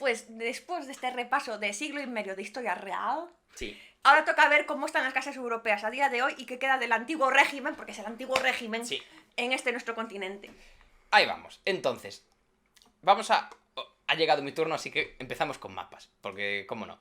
Pues después de este repaso de siglo y medio de historia real, Sí. ahora toca ver cómo están las casas europeas a día de hoy y qué queda del antiguo régimen, porque es el antiguo régimen, Sí. en nuestro continente. Ahí vamos. Entonces, vamos a... Ha llegado mi turno, así que empezamos con mapas. Porque, ¿cómo no?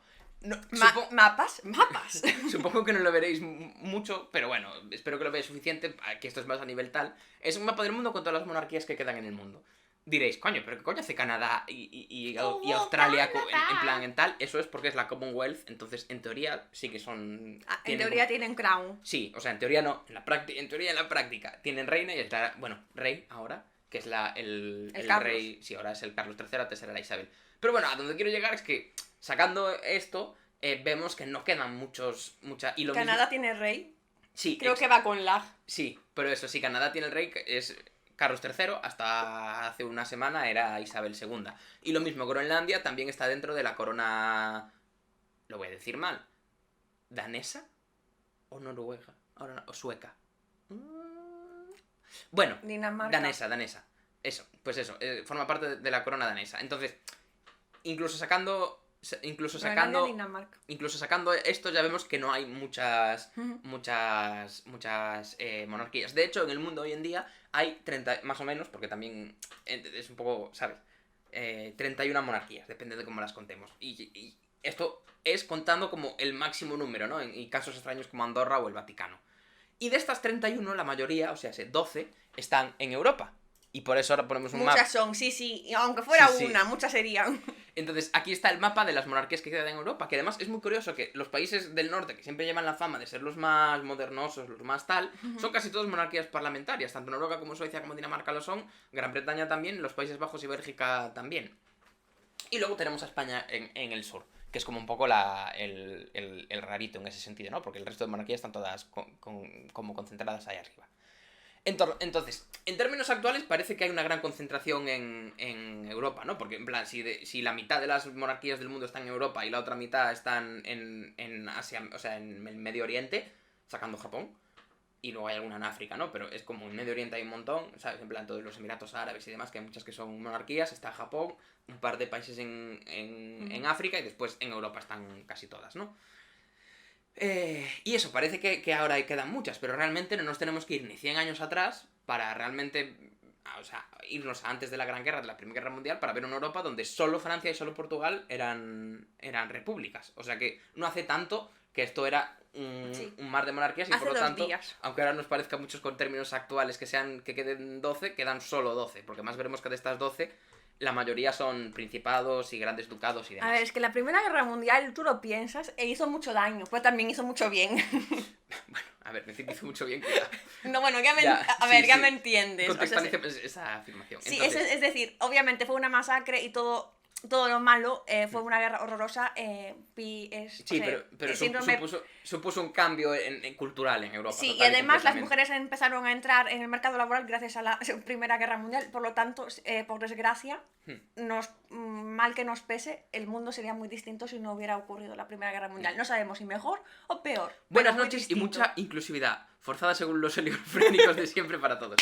¿Mapas? ¿Mapas? Supongo que no lo veréis mucho, pero bueno, espero que lo veáis suficiente, que esto es más a nivel tal. Es un mapa del mundo con todas las monarquías que quedan en el mundo. Diréis, coño, ¿pero qué coño hace Canadá y Australia en plan en tal? Eso es porque es la Commonwealth, entonces en teoría sí que son... En teoría tienen crown. Sí, o sea, en teoría no, en teoría en la práctica tienen reina y está, bueno, rey ahora, que es el rey, sí, ahora es el Carlos III, antes era la Isabel. Pero bueno, a donde quiero llegar es que, sacando esto, vemos que no quedan y lo ¿Canadá mismo... tiene rey? Sí, Creo que va con lag. Sí, pero eso sí, Canadá tiene el rey, que es Carlos III, hasta hace una semana era Isabel II. Y lo mismo, Groenlandia también está dentro de la corona... Lo voy a decir mal. ¿Danesa? ¿O noruega? Ahora o sueca. Bueno, Dinamarca. danesa. Eso, pues eso, forma parte de la corona danesa. Entonces, incluso sacando Dinamarca. incluso sacando esto ya vemos que no hay muchas monarquías. De hecho, en el mundo hoy en día hay 30, más o menos, porque también es un poco, ¿sabes? 31 monarquías, depende de cómo las contemos. Y esto es contando como el máximo número, ¿no? Y casos extraños como Andorra o el Vaticano. Y de estas 31, la mayoría, o sea, 12, están en Europa. Y por eso ahora ponemos un mapa. Muchas son, sí. Y aunque fuera Sí. una, muchas serían. Entonces, aquí está el mapa de las monarquías que quedan en Europa, que además es muy curioso que los países del norte, que siempre llevan la fama de ser los más modernosos, los más tal, son casi todos monarquías parlamentarias. Tanto Noruega como Suecia como Dinamarca lo son, Gran Bretaña también, los Países Bajos y Bélgica también. Y luego tenemos a España en el sur, que es como un poco el rarito en ese sentido, ¿no? Porque el resto de monarquías están todas como concentradas ahí arriba. Entonces, en términos actuales parece que hay una gran concentración en Europa, ¿no? Porque, en plan, si la mitad de las monarquías del mundo están en Europa y la otra mitad están en Asia, o sea, en el Medio Oriente, sacando Japón, y luego hay alguna en África, ¿no? Pero es como en Medio Oriente hay un montón, ¿sabes? En plan, todos los Emiratos Árabes y demás, que hay muchas que son monarquías, está Japón, un par de países en África y después en Europa están casi todas, ¿no? Y eso, parece que ahora quedan muchas, pero realmente no nos tenemos que ir ni 100 años atrás para realmente, o sea, irnos antes de la Gran Guerra, de la Primera Guerra Mundial, para ver una Europa donde solo Francia y solo Portugal eran repúblicas. O sea que no hace tanto que esto era un mar de monarquías y hace por lo tanto, días. aunque ahora nos parezca muchos con términos actuales que queden 12, quedan solo 12, porque más veremos que de estas 12 la mayoría son principados y grandes ducados y demás. A ver, es que la Primera Guerra Mundial, tú lo piensas, e hizo mucho daño, pero también hizo mucho bien. Bueno, a ver, decir que hizo mucho bien, cuidado. No, bueno, ya me entiendes. Contextualiza esa afirmación. Sí, Entonces, es decir, obviamente fue una masacre y todo lo malo, fue una guerra horrorosa. sí, pero supuso un cambio cultural en Europa. Sí, y además las mujeres empezaron a entrar en el mercado laboral gracias a la Primera Guerra Mundial. Por lo tanto, por desgracia, mal que nos pese, el mundo sería muy distinto si no hubiera ocurrido la Primera Guerra Mundial. No sabemos si mejor o peor. Buenas noches y mucha inclusividad, forzada según los oligofrénicos de siempre para todos.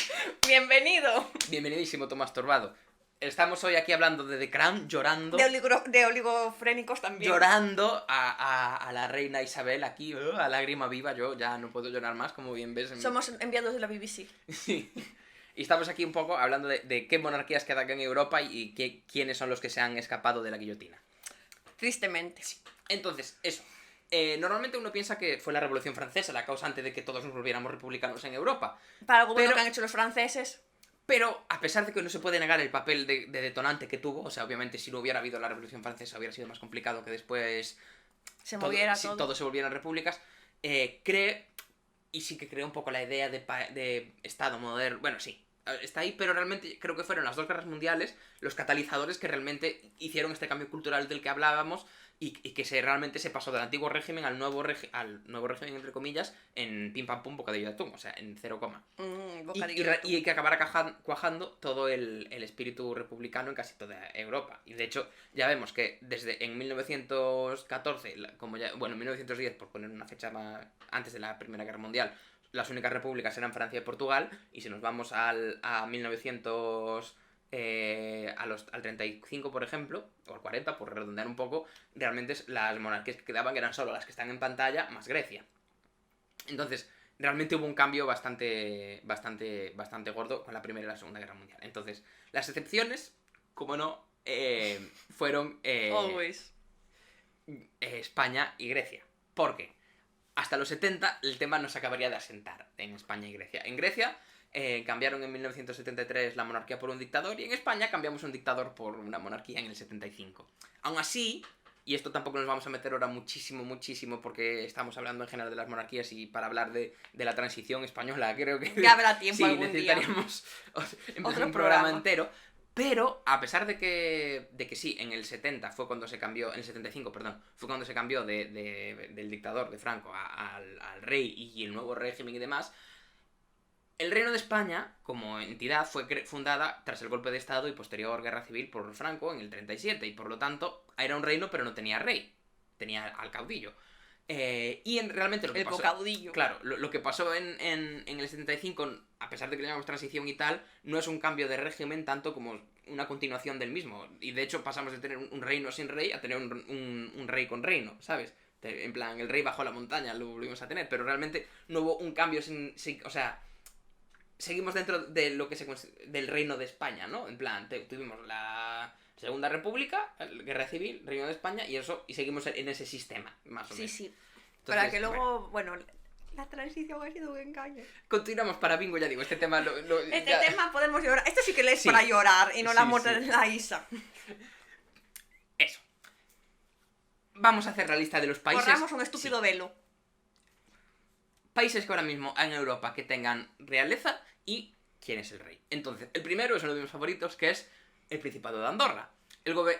¡Bienvenido! Bienvenidísimo, Tomás Torbado. Estamos hoy aquí hablando de The Crown, llorando. De oligofrénicos también. Llorando a la reina Isabel aquí, a lágrima viva. Yo ya no puedo llorar más, como bien ves. Somos enviados de la BBC. Sí. Y estamos aquí un poco hablando de qué monarquías quedan en Europa y quiénes son los que se han escapado de la guillotina. Tristemente. Sí. Entonces, eso. Normalmente uno piensa que fue la Revolución Francesa la causante de que todos nos volviéramos republicanos en Europa. Para algo bueno que han hecho los franceses. Pero, a pesar de que no se puede negar el papel de detonante que tuvo, o sea, obviamente si no hubiera habido la Revolución Francesa hubiera sido más complicado que después todo se volvieran repúblicas, y sí que creó un poco la idea de Estado moderno, bueno, sí, está ahí, pero realmente creo que fueron las dos guerras mundiales los catalizadores que realmente hicieron este cambio cultural del que hablábamos y que realmente se pasó del antiguo régimen al nuevo régimen, entre comillas, en pim pam pum bocadillo de atún, o sea, en 0, y que acabara cuajando todo el espíritu republicano en casi toda Europa. Y de hecho, ya vemos que desde en 1914, en 1910, por poner una fecha más antes de la Primera Guerra Mundial, las únicas repúblicas eran Francia y Portugal, y si nos vamos a 1900 al 35, por ejemplo, o al 40, por redondear un poco, realmente las monarquías que quedaban eran solo las que están en pantalla, más Grecia. Entonces, realmente hubo un cambio bastante gordo con la Primera y la Segunda Guerra Mundial. Entonces, las excepciones, como no, fueron Always. España y Grecia. ¿Por qué? Hasta los 70 el tema no se acabaría de asentar en España y Grecia. En Grecia cambiaron en 1973 la monarquía por un dictador y en España cambiamos un dictador por una monarquía en el 75. Aún así, y esto tampoco nos vamos a meter ahora muchísimo porque estamos hablando en general de las monarquías y para hablar de la transición española creo que Ya habrá tiempo sí, algún necesitaríamos Otro un programa entero. Pero, a pesar de que sí, en el 70 fue cuando se cambió, en el 75, perdón, fue cuando se cambió del dictador, de Franco, al rey y el nuevo régimen y demás, el Reino de España, como entidad, fue fundada tras el golpe de Estado y posterior guerra civil por Franco en el 37, y por lo tanto era un reino pero no tenía rey, tenía al caudillo. Realmente lo que pasó... caudillo. Claro, lo que pasó en el 75, a pesar de que le llamamos transición y tal, no es un cambio de régimen tanto como una continuación del mismo. Y de hecho pasamos de tener un reino sin rey a tener un rey con reino, ¿sabes? En plan, el rey bajó la montaña, lo volvimos a tener, pero realmente no hubo un cambio o sea, seguimos dentro de lo que del reino de España, ¿no? En plan, tuvimos la Segunda República, Guerra Civil, Reino de España y seguimos en ese sistema, más o menos. Sí. Entonces, Para que luego, bueno, la transición ha sido un engaño. Continuamos para bingo, ya digo, este tema tema podemos llorar. Esto sí que le es Sí. para llorar y no la muerte Sí. de la Isa. Eso. Vamos a hacer la lista de los países. Corramos un estúpido velo. Países que ahora mismo hay en Europa que tengan realeza y quién es el rey. Entonces, el primero es uno de mis favoritos, que es el Principado de Andorra,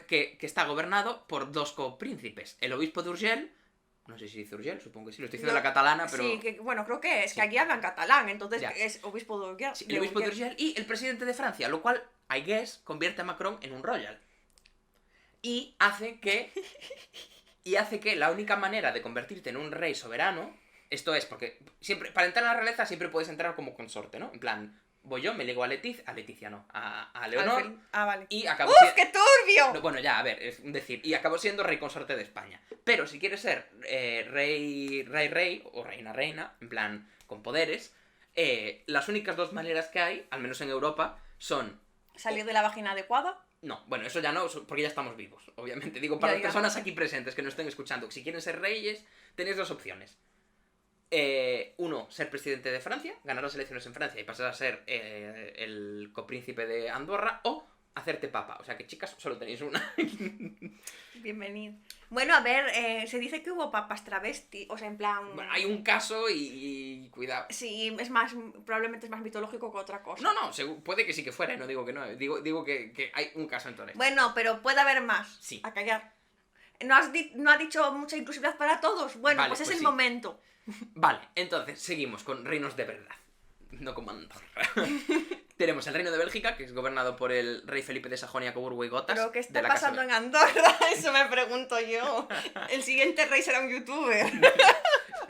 que está gobernado por dos copríncipes, el obispo de Urgell, no sé si dice Urgell, supongo que sí, lo estoy diciendo en la catalana, pero... Sí, bueno, creo que es, Sí. que aquí hablan catalán, entonces Ya. es obispo de Urgell. Sí, el obispo de Urgell y el presidente de Francia, lo cual, I guess, convierte a Macron en un royal. Y hace que la única manera de convertirte en un rey soberano, esto es, porque siempre, para entrar en la realeza siempre puedes entrar como consorte, ¿no? En plan, voy yo, me ligo a Leticia no, a Leonor, Vale. y acabo ¡Uf, qué turbio! No, bueno, ya, a ver, es decir, y acabo siendo rey consorte de España. Pero si quieres ser rey o reina, en plan, con poderes, las únicas dos maneras que hay, al menos en Europa, son... ¿Salir de la vagina adecuada? No, bueno, eso ya no, porque ya estamos vivos, obviamente. Digo, para Ya, las ya. personas aquí presentes que nos estén escuchando, si quieren ser reyes, tenéis dos opciones. Uno, ser presidente de Francia, ganar las elecciones en Francia y pasar a ser el copríncipe de Andorra, o hacerte papa. O sea que, chicas, solo tenéis una. Bienvenido. Bueno, a ver, se dice que hubo papas travesti, o sea, en plan... Bueno, hay un caso y cuidado. Sí, probablemente es más mitológico que otra cosa. No, puede que sí que fuera, no digo que no. Digo que hay un caso en Torres. Bueno, pero puede haber más. Sí. A callar. ¿No ha dicho mucha inclusividad para todos? Bueno, Vale, pues es pues el sí. momento. Vale, entonces seguimos con reinos de verdad. No como Andorra. Tenemos el reino de Bélgica, que es gobernado por el rey Felipe de Sajonia, Coburgo y Gotas. ¿Pero qué de está la Casa pasando en Andorra? Eso me pregunto yo. El siguiente rey será un youtuber.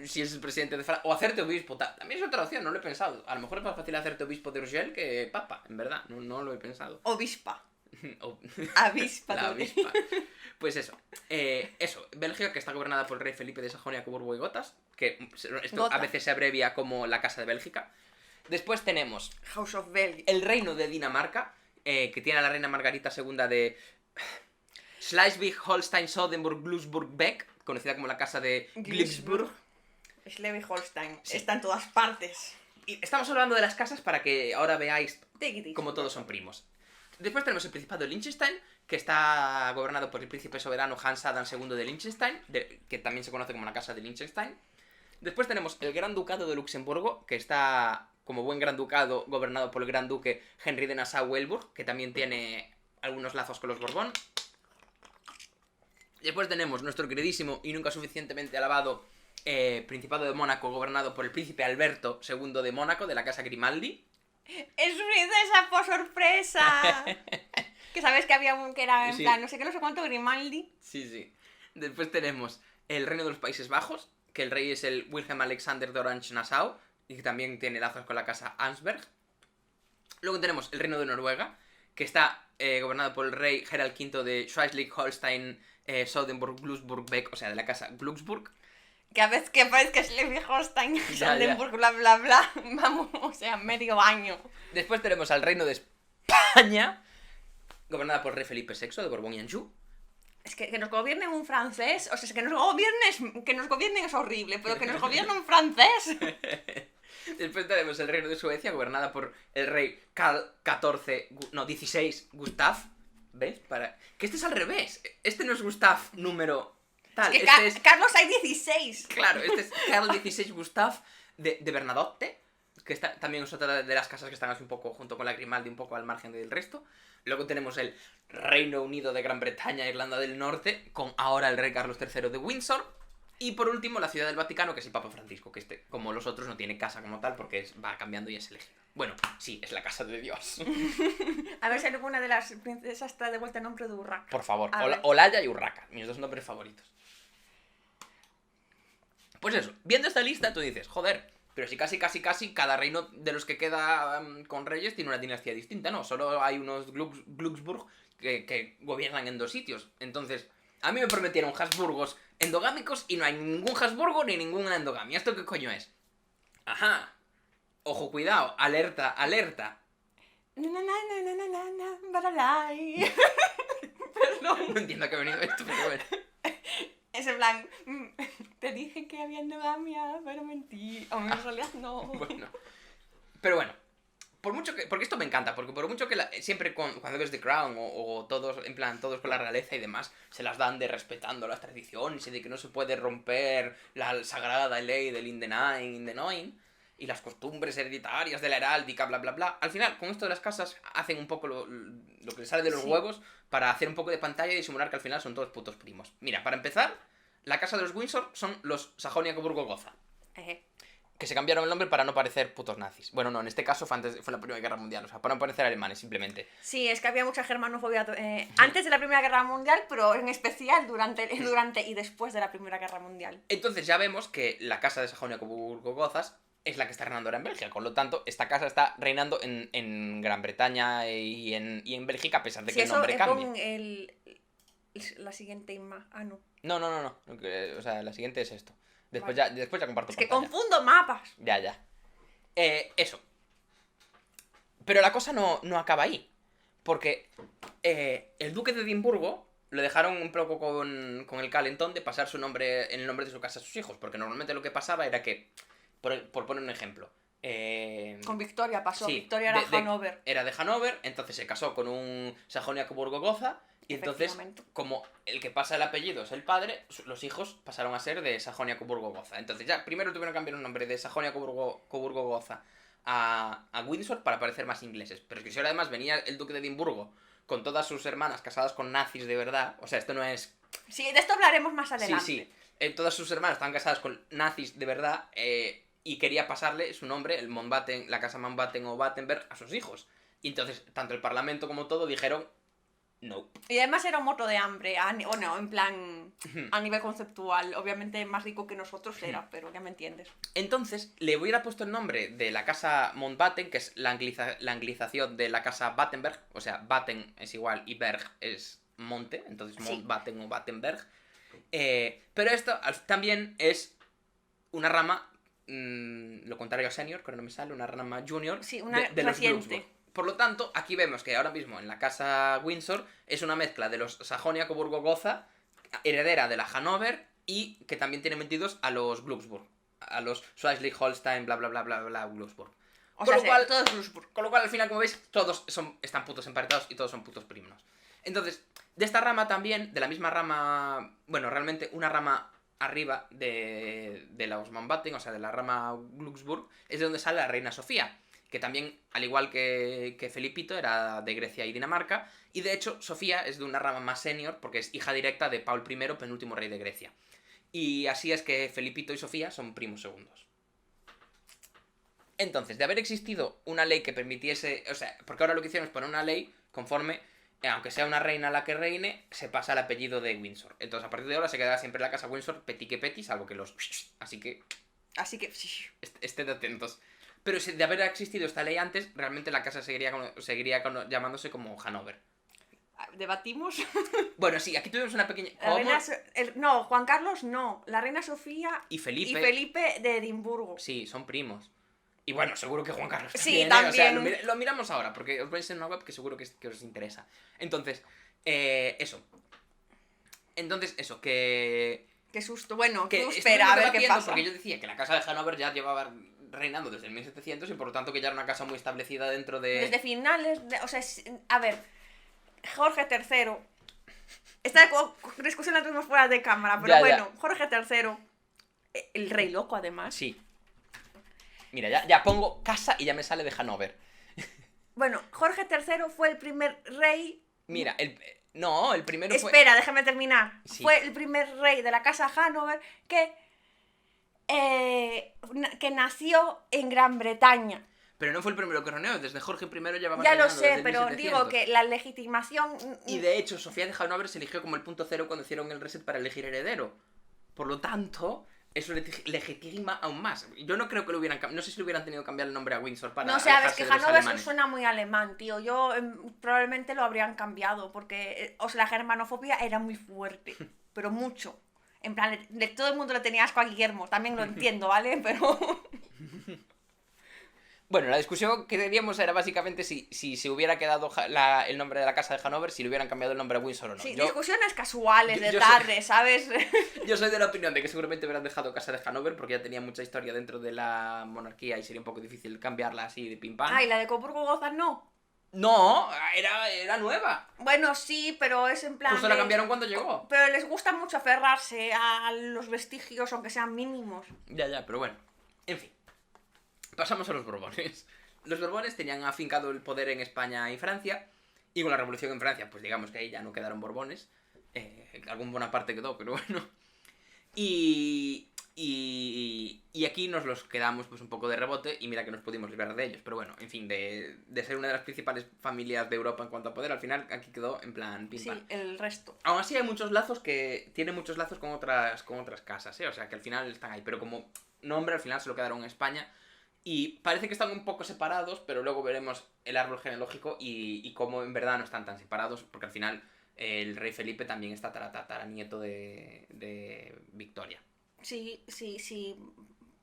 Si es el presidente de Francia. O hacerte obispo. También es otra opción, no lo he pensado. A lo mejor es más fácil hacerte obispo de Urgell que papa, en verdad. No lo he pensado. Obispa. O- Avispa. La también. avispa. Pues eso. Bélgica, que está gobernada por el rey Felipe de Sajonia, Coburgo y Gotas. Que esto Gotha. a veces se abrevia como la Casa de Bélgica. Después tenemos House of Belgium. el reino de Dinamarca, que tiene a la reina Margarita II de Schleswig-Holstein-Sodenburg-Glücksburg-Beck, conocida como la Casa de Glücksburg. Schleswig-Holstein. Sí. Está en todas partes. Y estamos hablando de las casas para que ahora veáis Take it easy. como todos son primos. Después tenemos el Principado de Liechtenstein, que está gobernado por el príncipe soberano Hans Adam II de Liechtenstein, que también se conoce como la Casa de Liechtenstein. Después tenemos el Gran Ducado de Luxemburgo, que está, como buen gran ducado, gobernado por el Gran Duque Henry de Nassau-Weilburg, que también tiene algunos lazos con los Borbón. Después tenemos nuestro queridísimo y nunca suficientemente alabado Principado de Mónaco, gobernado por el príncipe Alberto II de Mónaco, de la Casa Grimaldi. ¡Es princesa por sorpresa! Que sabes que había un que era en Sí. plan, no sé qué, no sé cuánto, Grimaldi. Sí. Después tenemos el Reino de los Países Bajos, que el rey es el Wilhelm Alexander de Orange-Nassau, y que también tiene lazos con la Casa Ansberg. Luego tenemos el Reino de Noruega, que está gobernado por el rey Gerald V de Schleswig-Holstein, Sonderburg, Glücksburg, Beck, o sea, de la casa Glücksburg. Que a veces que parece que Schleswig-Holstein, Ya, Brandenburg, bla, bla, bla, vamos, o sea, medio año. Después tenemos al reino de España, gobernada por el rey Felipe VI de Borbón y Anjou. Es que nos gobierne un francés, o sea, es que nos gobiernen es horrible, pero que nos gobierne un francés. Después tenemos el reino de Suecia, gobernada por el rey Carl XVI Gustav. ¿Ves? Que este es al revés. Este no es Gustav número tal. Es que Carlos hay 16. Claro, este es Carl XVI Gustav de Bernadotte, que también es otra de las casas que están así un poco junto con la Grimaldi, un poco al margen del resto. Luego tenemos el Reino Unido de Gran Bretaña e Irlanda del Norte, con ahora el rey Carlos III de Windsor. Y por último, la Ciudad del Vaticano, que es el Papa Francisco, que como los otros, no tiene casa como tal, porque va cambiando y es elegido. Bueno, sí, es la casa de Dios. A ver si alguna de las princesas está de vuelta en nombre de Urraca. Por favor, A ver. Olaya y Urraca, mis dos nombres favoritos. Pues eso, viendo esta lista, tú dices, joder, pero si casi cada reino de los que queda con reyes tiene una dinastía distinta, ¿no? Solo hay unos Glücksburg que gobiernan en dos sitios. Entonces, a mí me prometieron Habsburgos endogámicos y no hay ningún Habsburgo ni ninguna endogamia. ¿Esto qué coño es? Ajá. Ojo, cuidado. Alerta, alerta. Baralai. Perdón. No entiendo a qué ha venido esto, pero bueno. Ese plan, te dije que había endogamia, pero mentí. O en realidad no. Bueno. Pero bueno. Porque esto me encanta, porque por mucho que siempre cuando ves The Crown o todos, en plan, todos con la realeza y demás, se las dan de respetando las tradiciones y de que no se puede romper la sagrada ley del in the nine, y las costumbres hereditarias de la heráldica, bla, bla, bla. Al final, con esto de las casas, hacen un poco lo que les sale de los huevos para hacer un poco de pantalla y disimular que al final son todos putos primos. Mira, para empezar, la casa de los Windsor son los Sajonia-Coburgo-Gotha. Que se cambiaron el nombre para no parecer putos nazis. Bueno, no, en este caso fue la Primera Guerra Mundial, o sea, para no parecer alemanes, simplemente. Sí, es que había mucha germanofobia antes de la Primera Guerra Mundial, pero en especial durante y después de la Primera Guerra Mundial. Entonces ya vemos que la casa de Sajonia-Coburgo-Gotha es la que está reinando ahora en Bélgica, con lo tanto, esta casa está reinando en Gran Bretaña y en Bélgica, a pesar de que el nombre cambie. La siguiente Inma. Ah, no. No. O sea, la siguiente es esto. Después ya comparto Es que pantalla. confundo mapas. Ya. Eso. Pero la cosa no acaba ahí. Porque el duque de Edimburgo lo dejaron un poco con el calentón de pasar el nombre de su casa a sus hijos. Porque normalmente lo que pasaba era que, por poner un ejemplo, con Victoria pasó. Sí, Victoria era Hanover. Era de Hanover, entonces se casó con un Sajonia-Coburgo-Gotha. Y entonces, como el que pasa el apellido es el padre, los hijos pasaron a ser de Sajonia-Coburgo-Gotha. Entonces ya, primero tuvieron que cambiar un nombre de Sajonia-Coburgo-Gotha a Windsor para parecer más ingleses. Pero es que si ahora además venía el duque de Edimburgo con todas sus hermanas casadas con nazis de verdad, o sea, esto no es... Sí, de esto hablaremos más adelante. Sí. Todas sus hermanas estaban casadas con nazis de verdad y quería pasarle su nombre, el Mountbatten, la casa Mountbatten o Battenberg, a sus hijos. Y entonces, tanto el parlamento como todo dijeron... No. Y además era un moto de hambre, en plan, a nivel conceptual. Obviamente más rico que nosotros era, pero ya me entiendes. Entonces, le hubiera puesto el nombre de la casa Mountbatten, que es la anglización de la casa Battenberg. O sea, Batten es igual y Berg es monte, entonces Mountbatten o Battenberg. Pero esto también es una rama, lo contrario a senior, que no me sale, una rama junior de los Glücksburg. Por lo tanto, aquí vemos que ahora mismo en la casa Windsor es una mezcla de los Sajonia-Coburgo-Gotha, heredera de la Hanover, y que también tiene metidos a los Glücksburg, a los Schleswig-Holstein, bla bla bla bla bla Glücksburg. Todos Glücksburg. Con lo cual, al final, como veis, todos están putos emparentados y todos son putos primos. Entonces, de esta rama también, de la misma rama, bueno, realmente una rama arriba de los Mountbatten, o sea, de la rama Glücksburg, es de donde sale la reina Sofía, que también, al igual que Felipito, era de Grecia y Dinamarca, y de hecho Sofía es de una rama más senior porque es hija directa de Paul I, penúltimo rey de Grecia. Y así es que Felipito y Sofía son primos segundos. Entonces, de haber existido una ley que permitiese, o sea, porque ahora lo que hicieron es poner una ley conforme, aunque sea una reina la que reine, se pasa el apellido de Windsor. Entonces, a partir de ahora se quedará siempre la casa Windsor petit que petit, salvo que los... Así que... Así que... Estén atentos. Pero si de haber existido esta ley antes, realmente la casa seguiría llamándose como Hanover. ¿Debatimos? Bueno, sí, aquí tuvimos una pequeña... La reina no, Juan Carlos no. La reina Sofía y Felipe. y Felipe de Edimburgo. Sí, son primos. Y bueno, seguro que Juan Carlos Sí, también. también. O sea, lo miramos ahora, porque os vais en una web que seguro que os interesa. Entonces, eso. Entonces, eso, que... Qué susto. Bueno, que tú espera a ver qué pasa. Porque yo decía que la casa de Hanover ya llevaba reinando desde el 1700 y por lo tanto que ya era una casa muy establecida dentro de... Desde finales... o sea, a ver, Jorge III... Esta discusión la tuvimos fuera de cámara, pero Ya, bueno, Jorge III... El rey loco, además. Sí. Mira, ya pongo casa y ya me sale de Hanover. Bueno, Jorge III fue el primer rey... Mira, el primero fue... Espera, déjame terminar. Sí. Fue el primer rey de la casa Hanover que nació en Gran Bretaña. Pero no fue el primero que reinó, desde Jorge I llevaba Ya lo reinando sé, desde el pero 1700. digo que la legitimación... Y de hecho, Sofía de Hanover se eligió como el punto cero cuando hicieron el reset para elegir heredero. Por lo tanto, eso legitima aún más. Yo no creo que lo hubieran... No sé si le hubieran tenido que cambiar el nombre a Windsor para... No sabes alejarse que de los Hanover alemanes. suena muy alemán, tío. Yo probablemente lo habrían cambiado porque la germanofobia era muy fuerte, pero mucho. En plan, todo el mundo le tenía asco a Guillermo, también lo entiendo, ¿vale? Pero... Bueno, la discusión que teníamos era básicamente si se hubiera quedado el nombre de la casa de Hanover, si le hubieran cambiado el nombre a Windsor o no. Sí, discusiones casuales de tarde, ¿sabes? Yo soy de la opinión de que seguramente hubieran dejado casa de Hanover porque ya tenía mucha historia dentro de la monarquía y sería un poco difícil cambiarla así de pim pam. Ah, ¿y la de Coburgo-Gotha no? No, era nueva. Bueno, sí, pero es en plan... Justo la cambiaron cuando llegó. Pero les gusta mucho aferrarse a los vestigios, aunque sean mínimos. Ya, pero bueno. En fin. Pasamos a los Borbones. Los Borbones tenían afincado el poder en España y Francia. Y con la revolución en Francia, pues digamos que ahí ya no quedaron Borbones. Algún Bonaparte quedó, pero bueno. Y aquí nos los quedamos pues un poco de rebote. Y mira que nos pudimos librar de ellos. Pero bueno, en fin, de ser una de las principales familias de Europa en cuanto a poder, al final aquí quedó en plan pim pam. Sí, el resto. Aún así hay muchos lazos tiene muchos lazos con otras casas, O sea que al final están ahí. Pero como nombre al final se lo quedaron en España. Y parece que están un poco separados, pero luego veremos el árbol genealógico y cómo en verdad no están tan separados, porque al final el rey Felipe también está nieto de Victoria. Sí.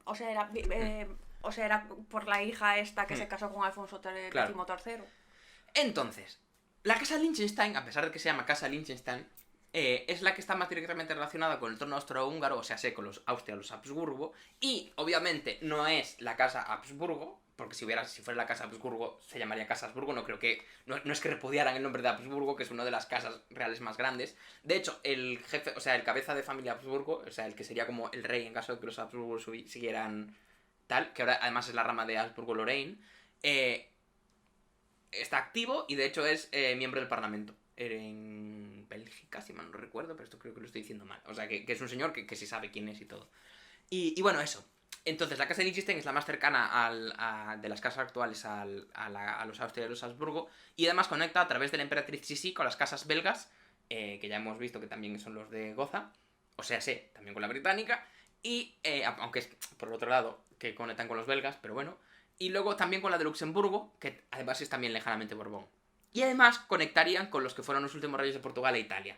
O sea, era por la hija esta que se casó con Alfonso XIII. Claro. Entonces, la casa Liechtenstein, a pesar de que se llama casa Liechtenstein, es la que está más directamente relacionada con el trono austrohúngaro, o sea, con los Austria, los Habsburgo, y obviamente no es la casa Habsburgo, porque si fuera la casa Habsburgo se llamaría casa Habsburgo, no es que repudiaran el nombre de Habsburgo, que es una de las casas reales más grandes. De hecho, el jefe, o sea, el cabeza de familia Habsburgo, o sea, el que sería como el rey en caso de que los Habsburgo siguieran tal, que ahora además es la rama de Habsburgo-Lorraine, está activo y de hecho es miembro del Parlamento. En Bélgica, si mal no recuerdo, pero esto creo que lo estoy diciendo mal. O sea, que es un señor que sí sabe quién es y todo. Y bueno, eso. Entonces, la casa de Liechtenstein es la más cercana de las casas actuales a los Austria y los Habsburgo. Y además conecta a través de la emperatriz Sisi con las casas belgas, que ya hemos visto que también son los de Gotha. O sea, sí, también con la británica. Y, aunque es por el otro lado, que conectan con los belgas, pero bueno. Y luego también con la de Luxemburgo, que además es también lejanamente Borbón. Y además conectarían con los que fueron los últimos reyes de Portugal e Italia.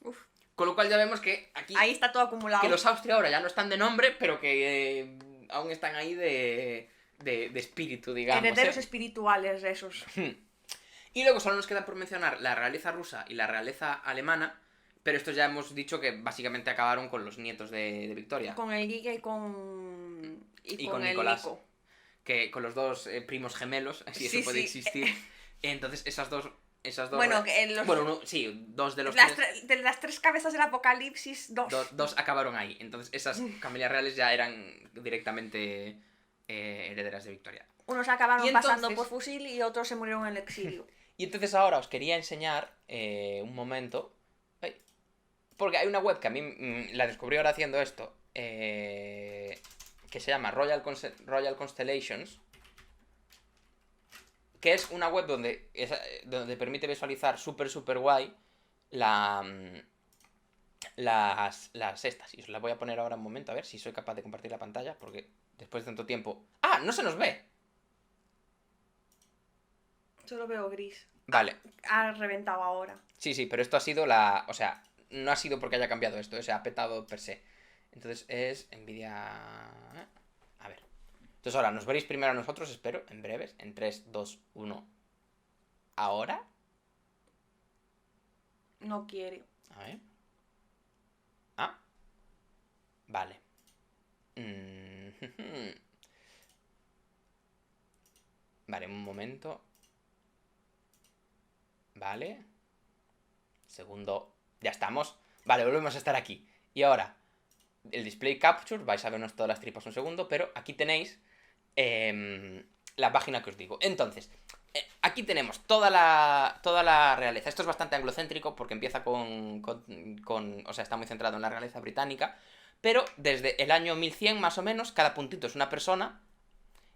Uf. Con lo cual ya vemos que aquí... Ahí está todo acumulado. Que los Austria ahora ya no están de nombre, pero que aún están ahí de espíritu, digamos. Herederos espirituales de esos. Y luego solo nos queda por mencionar la realeza rusa y la realeza alemana, pero estos ya hemos dicho que básicamente acabaron con los nietos de Victoria. Con el Guille y con con el Nicolás. Nico. Que con los dos primos gemelos, si eso puede existir. Entonces esas dos... Bueno, dos de los de las tres cabezas del apocalipsis, dos acabaron ahí. Entonces esas familias reales ya eran directamente herederas de Victoria. Unos acabaron pasando por fusil y otros se murieron en el exilio. Y entonces ahora os quería enseñar un momento. Porque hay una web que a mí la descubrí ahora haciendo esto. Que se llama Royal Constellations. Que es una web donde permite visualizar súper guay las estas. Y os la voy a poner ahora un momento, a ver si soy capaz de compartir la pantalla, porque después de tanto tiempo... Ah, no se nos ve. Solo veo gris. Vale. Ha reventado ahora. Sí, pero esto ha sido o sea, no ha sido porque haya cambiado esto, se ha petado per se. Entonces es Nvidia... A ver. Entonces ahora nos veréis primero a nosotros, espero, en breves. En 3, 2, 1. ¿Ahora? No quiere. A ver. Ah. Vale. Vale, un momento. Vale. Segundo. Ya estamos. Vale, volvemos a estar aquí. Y ahora, el display capture. Vais a vernos todas las tripas un segundo. Pero aquí tenéis la página que os digo. Entonces, aquí tenemos toda la realeza. Esto es bastante anglocéntrico porque empieza o sea, está muy centrado en la realeza británica. Pero desde el año 1100 más o menos, cada puntito es una persona.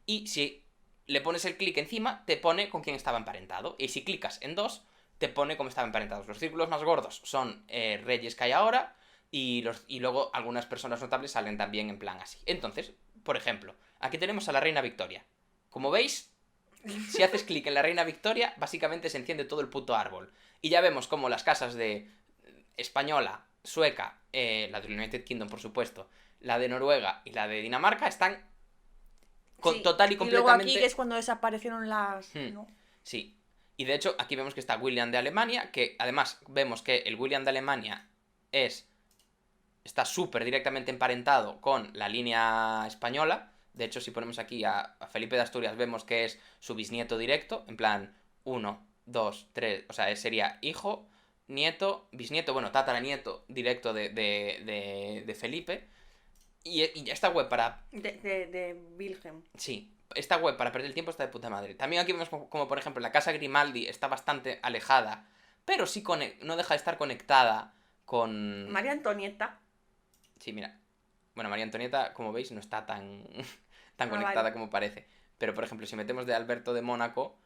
Y si le pones el clic encima, te pone con quién estaba emparentado. Y si clicas en dos, te pone cómo estaban emparentados. Los círculos más gordos son reyes que hay ahora. Y luego algunas personas notables salen también en plan así. Entonces, por ejemplo, aquí tenemos a la reina Victoria. Como veis, si haces clic en la reina Victoria, básicamente se enciende todo el puto árbol. Y ya vemos como las casas de española, sueca, la del United Kingdom, por supuesto, la de Noruega y la de Dinamarca están total y completamente... Y luego aquí que es cuando desaparecieron las... ¿no? Sí. Y de hecho, aquí vemos que está William de Alemania, que además vemos que el William de Alemania está súper directamente emparentado con la línea española. De hecho, si ponemos aquí a Felipe de Asturias, vemos que es su bisnieto directo, en plan 1, 2, 3, o sea, sería hijo, nieto, bisnieto, bueno, tataranieto directo de Felipe. Y esta web para... De Wilhelm. Sí, esta web para perder el tiempo está de puta madre. También aquí vemos como por ejemplo, la casa Grimaldi está bastante alejada, pero sí no deja de estar conectada con... María Antonieta. Sí, mira. Bueno, María Antonieta, como veis, no está tan conectada vale. como parece. Pero, por ejemplo, si metemos de Alberto de Mónaco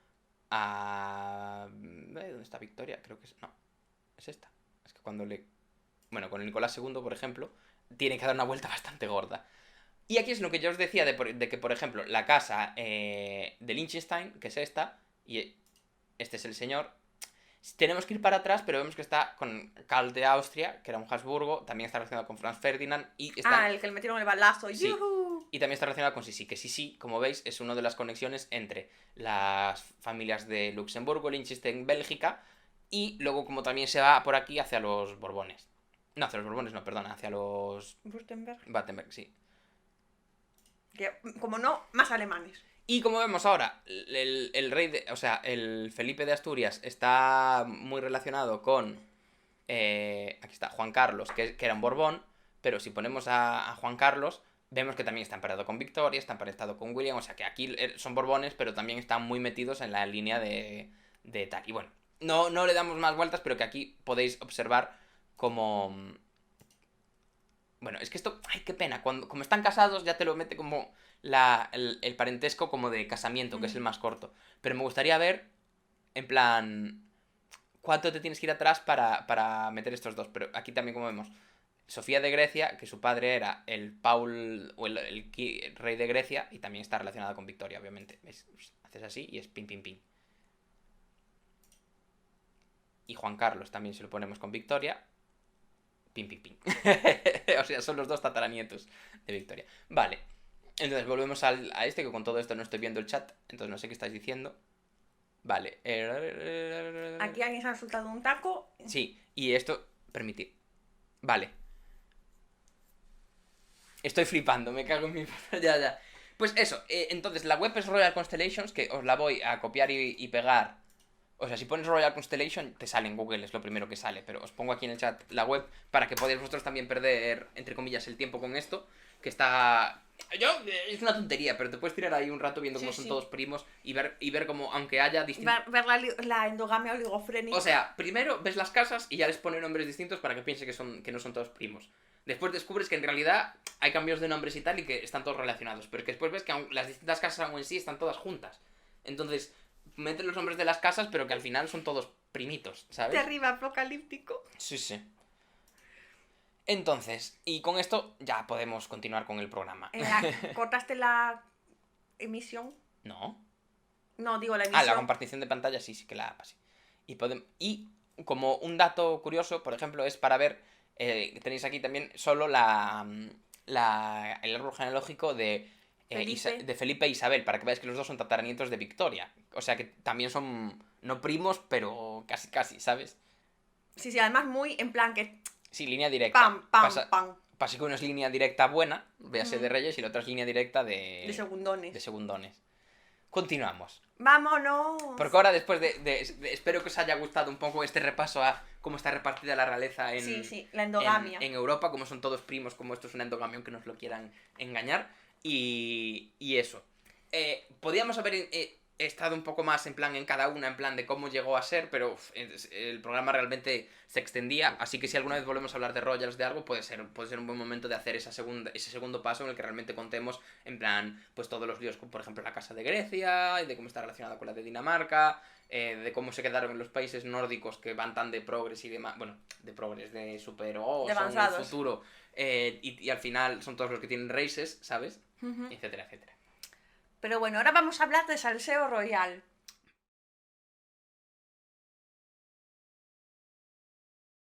a... ¿Dónde está Victoria? Creo que es... No, es esta. Es que cuando le... Bueno, con el Nicolás II, por ejemplo, tiene que dar una vuelta bastante gorda. Y aquí es lo que yo os decía de que, por ejemplo, la casa de Liechtenstein, que es esta, y este es el señor, tenemos que ir para atrás, pero vemos que está con Karl de Austria, que era un Habsburgo, también está relacionado con Franz Ferdinand, y está... el que le metieron el balazo. Sí. ¡Yuhu! Y también está relacionado con Sisi, que Sisi, como veis, es una de las conexiones entre las familias de Luxemburgo, Liechtenstein, Bélgica, y luego como también se va por aquí hacia los Borbones. No, hacia los Borbones no, perdona, hacia los... Württemberg. Battenberg, sí. Que, como no, más alemanes. Y como vemos ahora, el rey de... O sea, el Felipe de Asturias está muy relacionado con... aquí está, Juan Carlos, que era un Borbón, pero si ponemos a Juan Carlos, vemos que también está emparentado con Victoria, está emparentado con William, o sea que aquí son Borbones, pero también están muy metidos en la línea de tal. Y bueno, no le damos más vueltas, pero que aquí podéis observar como... Bueno, es que esto, ay, qué pena, como están casados ya te lo mete como el parentesco como de casamiento, que es el más corto. Pero me gustaría ver, en plan, cuánto te tienes que ir atrás para meter estos dos. Pero aquí también, como vemos, Sofía de Grecia, que su padre era el Paul, o el rey de Grecia, y también está relacionada con Victoria, obviamente. ¿Ves? Haces así y es pin, pin, pin. Y Juan Carlos también, si lo ponemos con Victoria, pin, pin, pin. O sea, son los dos tataranietos de Victoria. Vale. Entonces volvemos a este, que con todo esto no estoy viendo el chat, entonces no sé qué estáis diciendo. Vale. Aquí alguien se ha soltado un taco. Sí, y esto... Permitid. Vale. Estoy flipando, me cago en mi... ya. Pues eso, entonces la web es Royal Constellations, que os la voy a copiar y pegar. O sea, si pones Royal Constellation, te sale en Google, es lo primero que sale. Pero os pongo aquí en el chat la web para que podáis vosotros también perder, entre comillas, el tiempo con esto. Que está... es una tontería, pero te puedes tirar ahí un rato viendo cómo son todos primos y ver cómo, aunque haya distintos... Ver la endogamia oligofrénica. O sea, primero ves las casas y ya les ponen nombres distintos para que piense que no son todos primos. Después descubres que en realidad hay cambios de nombres y tal y que están todos relacionados. Pero que después ves que las distintas casas aún en sí están todas juntas. Entonces... meten los nombres de las casas, pero que al final son todos primitos, ¿sabes? De arriba apocalíptico. Sí. Entonces, y con esto ya podemos continuar con el programa. Cortaste la emisión. No. No, digo la Ah, emisión. la compartición de pantalla sí que la APA, sí. Y como un dato curioso, por ejemplo, es para ver, tenéis aquí también solo el árbol genealógico Felipe. de Felipe e Isabel, para que veáis que los dos son tataranietos de Victoria. O sea que también son, no primos, pero casi casi, ¿sabes? Sí, sí, además muy en plan que Sí, línea directa. pam, pam, pam. Pasa que una es línea directa buena, véase de Reyes, y la otra es línea directa De segundones. de segundones. Continuamos. ¡Vámonos! Porque ahora, después espero que os haya gustado un poco este repaso a cómo está repartida la realeza Sí, la endogamia. en Europa, como son todos primos, como esto es una endogamia, aunque nos lo quieran engañar. Y eso. Podríamos haber estado un poco más en plan en cada una, en plan de cómo llegó a ser, pero el programa realmente se extendía, así que si alguna vez volvemos a hablar de Royals, de algo, puede ser un buen momento de hacer ese segundo paso en el que realmente contemos, en plan, pues todos los líos, como por ejemplo la casa de Grecia, y de cómo está relacionada con la de Dinamarca, de cómo se quedaron en los países nórdicos que van tan de progres y demás, bueno, de progres, de super, De son el avanzados. futuro, y al final son todos los que tienen races, ¿sabes? Etcétera, etcétera. Pero bueno, ahora vamos a hablar de Salseo Royal.